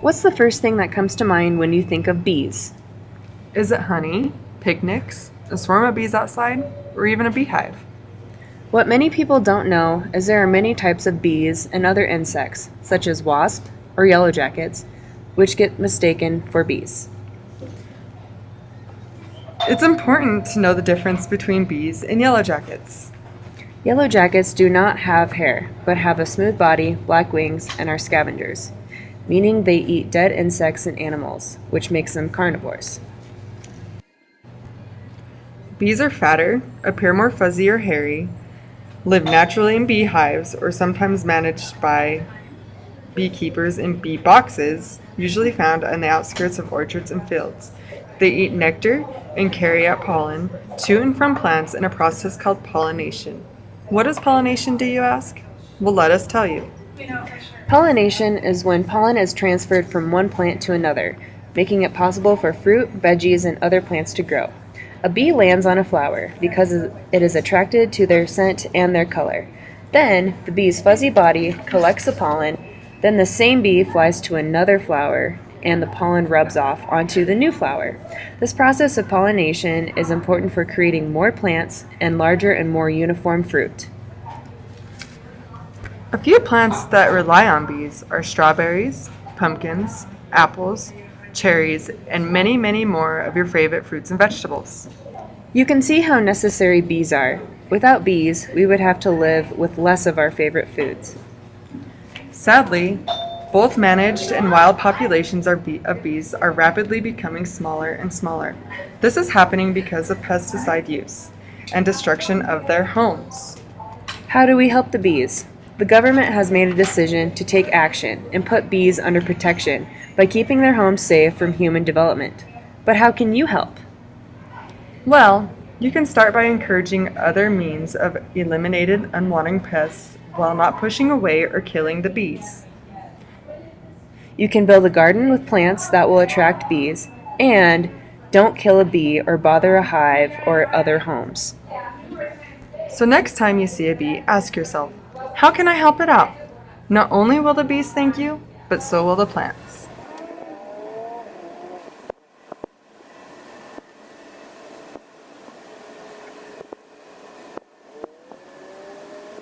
What's the first thing that comes to mind when you think of bees? Is it honey, picnics, a swarm of bees outside, or even a beehive? What many people don't know is there are many types of bees and other insects, such as wasps or yellow jackets, which get mistaken for bees. It's important to know the difference between bees and yellow jackets. Yellow jackets do not have hair, but have a smooth body, black wings, and are scavengers, meaning they eat dead insects and animals, which makes them carnivores. Bees are fatter, appear more fuzzy or hairy, live naturally in beehives or sometimes managed by beekeepers in bee boxes, usually found on the outskirts of orchards and fields. They eat nectar and carry out pollen to and from plants in a process called pollination. What is pollination, do you ask? Well, let us tell you. Pollination is when pollen is transferred from one plant to another, making it possible for fruit, veggies, and other plants to grow. A bee lands on a flower because it is attracted to their scent and their color. Then, the bee's fuzzy body collects the pollen. Then the same bee flies to another flower and the pollen rubs off onto the new flower. This process of pollination is important for creating more plants and larger and more uniform fruit. A few plants that rely on bees are strawberries, pumpkins, apples, cherries, and many, many more of your favorite fruits and vegetables. You can see how necessary bees are. Without bees, we would have to live with less of our favorite foods. Sadly, both managed and wild populations of bees are rapidly becoming smaller and smaller. This is happening because of pesticide use and destruction of their homes. How do we help the bees? The government has made a decision to take action and put bees under protection by keeping their homes safe from human development. But how can you help? Well, you can start by encouraging other means of eliminating unwanted pests while not pushing away or killing the bees. You can build a garden with plants that will attract bees, and don't kill a bee or bother a hive or other homes. So next time you see a bee, ask yourself, how can I help it out? Not only will the bees thank you, but so will the plants.